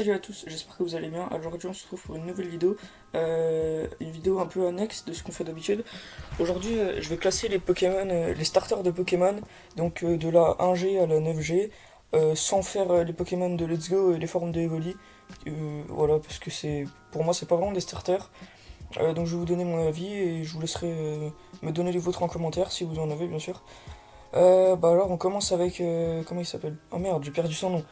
Salut à tous, j'espère que vous allez bien. Aujourd'hui on se retrouve pour une nouvelle vidéo, une vidéo un peu annexe de ce qu'on fait d'habitude. Aujourd'hui je vais classer les Pokémon, les starters de Pokémon, donc de la 1G à la 9G, sans faire les Pokémon de Let's Go et les formes de Evoli. Voilà, parce que pour moi c'est pas vraiment des starters. Donc je vais vous donner mon avis et je vous laisserai me donner les vôtres en commentaire si vous en avez bien sûr. Bah alors on commence avec, comment il s'appelle? Oh merde, j'ai perdu son nom.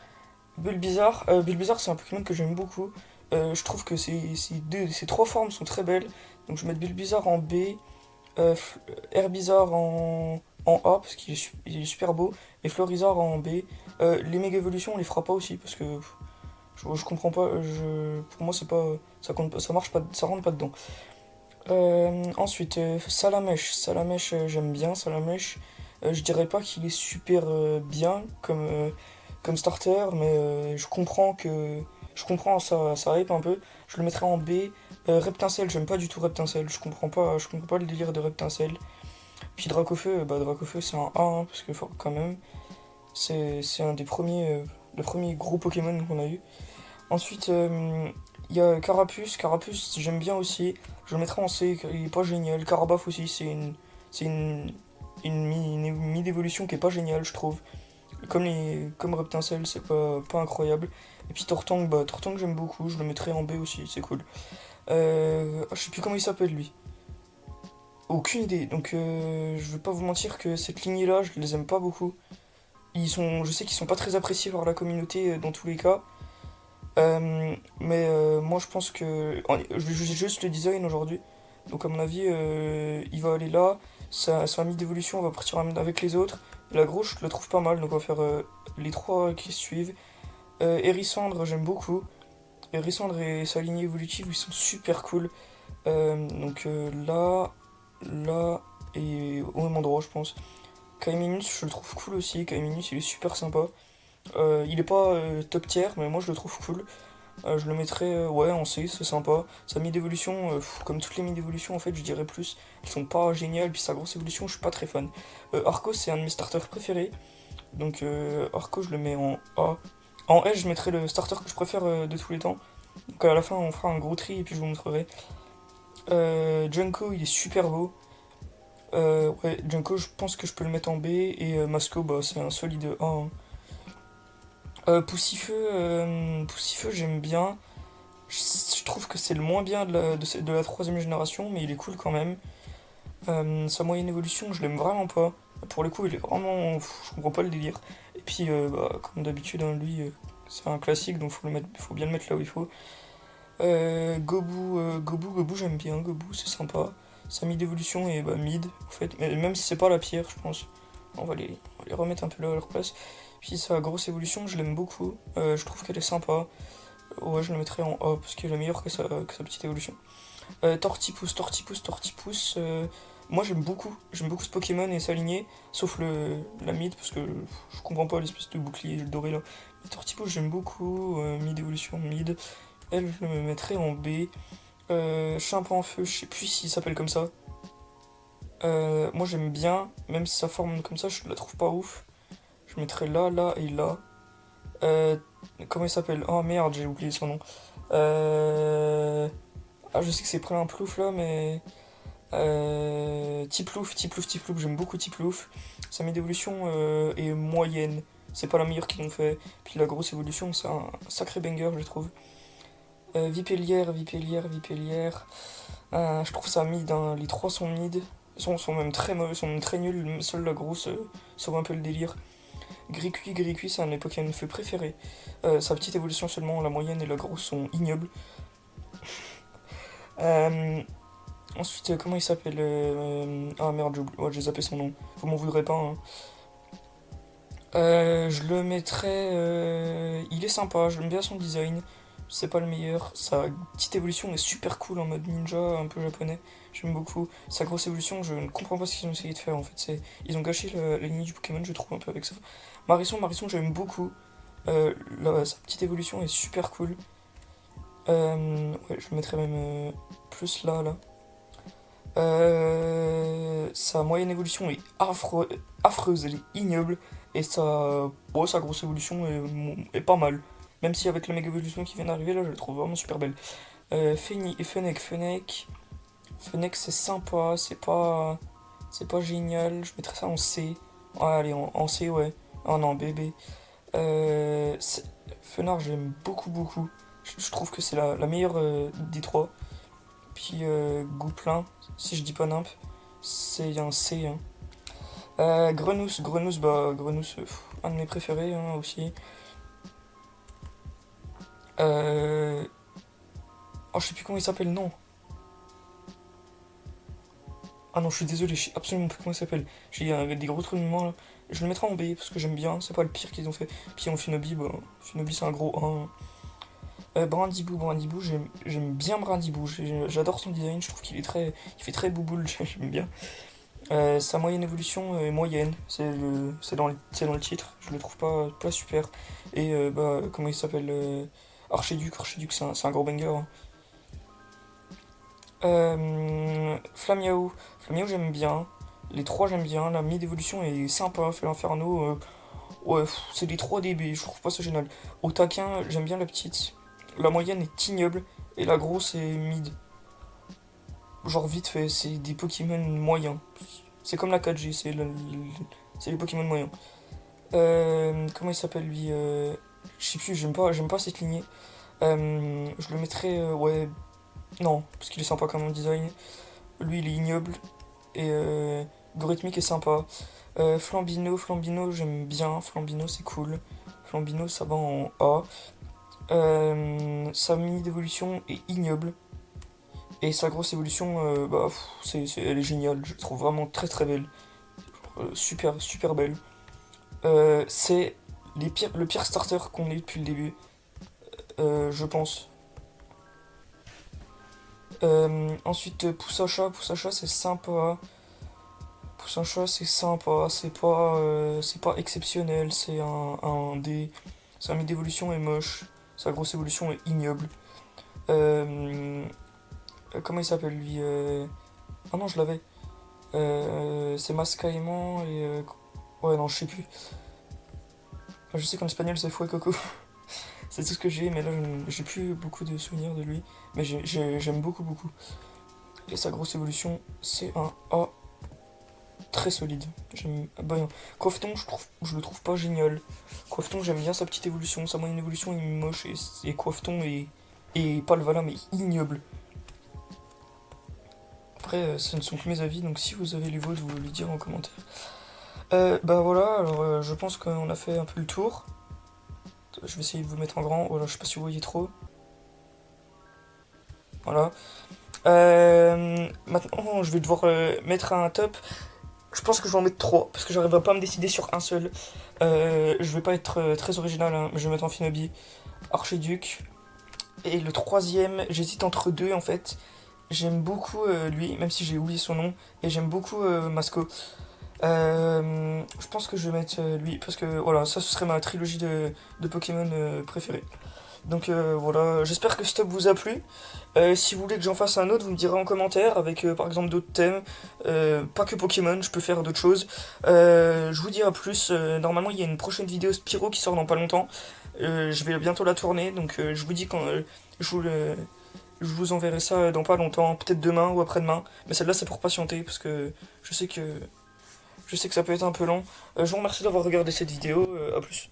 Bulbizarre, Bulbizarre c'est un Pokémon que j'aime beaucoup. Je trouve que ces trois formes sont très belles. Donc je vais mettre Bulbizarre en B, Herbizarre en A parce il est super beau, et Florizarre en B. Les méga évolutions on les fera pas aussi parce que je comprends pas. Pour moi c'est pas, ça compte pas, ça marche pas, ça rentre pas dedans. Ensuite Salamèche, j'aime bien Salamèche. Je dirais pas qu'il est super bien comme starter, mais je comprends ça hype un peu. Je le mettrais en B. Reptincelle, j'aime pas du tout Reptincelle. Je comprends pas le délire de Reptincelle. Puis Dracofeu, bah Dracofeu c'est un A hein, parce que quand même c'est un des premiers, le premier gros Pokémon qu'on a eu. Ensuite il y a Carapuce. Carapuce j'aime bien aussi. Je le mettrais en C. Il est pas génial. Carabaf aussi c'est une mid-évolution qui est pas géniale je trouve. Comme Reptincelle, c'est pas incroyable. Et puis Tortank j'aime beaucoup, je le mettrais en B aussi, c'est cool. Je sais plus comment il s'appelle lui. Aucune idée, donc je vais pas vous mentir que cette lignée-là, je les aime pas beaucoup. Je sais qu'ils sont pas très appréciés par la communauté dans tous les cas. Mais moi je pense que. Je vais juger juste le design aujourd'hui. Donc à mon avis, il va aller là. Sa mid-évolution va partir avec les autres. Et la grosse, je la trouve pas mal, donc on va faire les trois qui suivent. Hérissandre, j'aime beaucoup. Hérissandre et sa lignée évolutive, ils sont super cool. Donc là, et au même endroit, je pense. Kaiminus, je le trouve cool aussi. Kaiminus, il est super sympa. Il est pas top tier, mais moi je le trouve cool. Je le mettrais ouais en C, c'est sympa. Sa mid-évolution, comme toutes les mid-évolutions en fait, je dirais plus. Elles sont pas géniales, puis sa grosse évolution, je suis pas très fan. Arco, c'est un de mes starters préférés. Donc Arco, je le mets en A. En S, je mettrai le starter que je préfère de tous les temps. Donc à la fin, on fera un gros tri et puis je vous montrerai. Junko, il est super beau. Ouais, Junko, je pense que je peux le mettre en B. Et Masco, bah, c'est un solide A, hein. Poussifeu, j'aime bien. Je trouve que c'est le moins bien de la troisième génération, mais il est cool quand même. Sa moyenne évolution, je l'aime vraiment pas. Pour le coup, il est vraiment. Je comprends pas le délire. Et puis, bah, comme d'habitude, hein, lui, c'est un classique, donc faut bien le mettre là où il faut. Gobu, j'aime bien. Gobu, c'est sympa. Sa mid évolution est bah, mid, en fait. Mais même si c'est pas la pire, je pense. On va les remettre un peu là à leur place. Puis sa grosse évolution, je l'aime beaucoup. Je trouve qu'elle est sympa. Ouais, je le mettrais en A parce qu'elle est meilleure que sa petite évolution. Tortipousse. Moi j'aime beaucoup ce Pokémon et sa lignée, sauf la mid parce que je comprends pas l'espèce de bouclier doré là. Mais Tortipousse j'aime beaucoup, mid évolution, mid. Elle je le mettrais en B. Feu, je sais plus s'il s'appelle comme ça. Moi j'aime bien, même si sa forme comme ça je la trouve pas ouf. Je mettrais là et là. Euh, Comment il s'appelle? Oh merde, j'ai oublié son nom. Ah, je sais que c'est près un plouf là, mais. Tiplouf, j'aime beaucoup Tiplouf. Sa mid-évolution est moyenne. C'est pas la meilleure qu'ils ont fait. Puis la grosse évolution, c'est un sacré banger, je trouve. Vipellière. Je trouve ça mid, hein. Les trois sont mid. Sont même très mauvais, sont même très nuls. Seule la grosse sauve un peu le délire. Gricui, c'est un de mes Pokémon feu préférés. Sa petite évolution seulement, la moyenne et la grosse sont ignobles. Euh, Ensuite, comment il s'appelle Ah merde, j'ai zappé son nom. Vous m'en voudrez pas, hein. Je le mettrais. Il est sympa, j'aime bien son design. C'est pas le meilleur. Sa petite évolution est super cool en mode ninja, un peu japonais. J'aime beaucoup. Sa grosse évolution, je ne comprends pas ce qu'ils ont essayé de faire en fait. Ils ont gâché la ligne du Pokémon, je trouve, un peu avec ça. Marisson, j'aime beaucoup. Sa petite évolution est super cool. Ouais, je le mettrais même plus là. Sa moyenne évolution est affreuse, elle est ignoble. Et sa grosse évolution est pas mal. Même si avec la méga évolution qui vient d'arriver, là, je la trouve vraiment super belle. Fennec, c'est sympa, c'est pas génial. Je mettrais ça en C. Ouais, allez, en C, ouais. Oh non, bébé. Fenard, j'aime beaucoup, beaucoup. Je trouve que c'est la meilleure des trois. Puis Gouplin, si je dis pas nimp, c'est un C, hein. Grenousse, un de mes préférés, hein, aussi. Oh, je sais plus comment il s'appelle, non. Ah non, je suis désolé, je sais absolument plus comment il s'appelle. J'ai des gros trous de mémoire là. Je le mettrai en B parce que j'aime bien, c'est pas le pire qu'ils ont fait. Puis en Funobi, bah, Funobi c'est un gros 1. Brindibou, j'aime bien Brindibou, j'adore son design, je trouve il fait très bouboule, j'aime bien. Sa moyenne évolution est moyenne, c'est dans le titre, je le trouve pas super. Et bah, comment il s'appelle Archiduc, c'est un gros banger, hein. Flamiao, j'aime bien. Les trois j'aime bien. La mi-d'évolution est sympa. Fait l'inferno. Ouais, c'est les 3 DB, je trouve pas ça génial. Au taquin, j'aime bien la petite. La moyenne est ignoble. Et la grosse est mid. Genre vite fait, c'est des Pokémon moyens. C'est comme la 4G, c'est les Pokémon moyens. Comment il s'appelle lui Je sais plus, j'aime pas cette lignée. Je le mettrais, ouais, non, parce qu'il est sympa comme design. Lui, il est ignoble. Et Gorithmique est sympa. Flambino, j'aime bien. Flambino, c'est cool. Flambino, ça va en A. Sa mini d'évolution est ignoble. Et sa grosse évolution, bah, elle est géniale. Je la trouve vraiment très très belle. Super, super belle. C'est le pire starter qu'on ait eu depuis le début. Je pense. Ensuite, Poussacha, c'est sympa. Poussacha, c'est sympa. C'est pas exceptionnel. C'est un D. Sa mid-évolution est moche. Sa grosse évolution est ignoble. Comment il s'appelle lui Ah non, je l'avais. C'est Mascaïman et. Ouais, non, je sais plus. Enfin, je sais qu'en espagnol c'est Fouet Coco. C'est tout ce que j'ai, mais là j'ai plus beaucoup de souvenirs de lui. Mais j'aime beaucoup, beaucoup. Et sa grosse évolution, c'est un A très solide. Ben, Crofton, je le trouve pas génial. Crofton, j'aime bien sa petite évolution. Sa moyenne évolution est moche. Et Crofton est pas le Vala, mais ignoble. Après, ce ne sont que mes avis, donc si vous avez les vôtres, vous les dire en commentaire. Bah voilà, alors je pense qu'on a fait un peu le tour. Je vais essayer de vous mettre en grand. Voilà, je sais pas si vous voyez trop. Voilà. Maintenant, je vais devoir mettre un top. Je pense que je vais en mettre 3 parce que j'arriverai pas à me décider sur un seul. Je vais pas être très original, hein, mais je vais mettre Amphinobi, Archiduc. Et le troisième, j'hésite entre deux en fait. J'aime beaucoup lui, même si j'ai oublié son nom. Et j'aime beaucoup Masco. Je pense que je vais mettre lui parce que voilà, ça ce serait ma trilogie de Pokémon préférée. Donc voilà, j'espère que ce top vous a plu. Si vous voulez que j'en fasse un autre, vous me direz en commentaire avec par exemple d'autres thèmes. Pas que Pokémon, je peux faire d'autres choses. Je vous dis à plus. Normalement, il y a une prochaine vidéo Spyro qui sort dans pas longtemps. Je vais bientôt la tourner, donc je vous dis quand je vous enverrai ça dans pas longtemps, peut-être demain ou après-demain. Mais celle-là, c'est pour patienter parce que je sais que ça peut être un peu long. Je vous remercie d'avoir regardé cette vidéo. À plus.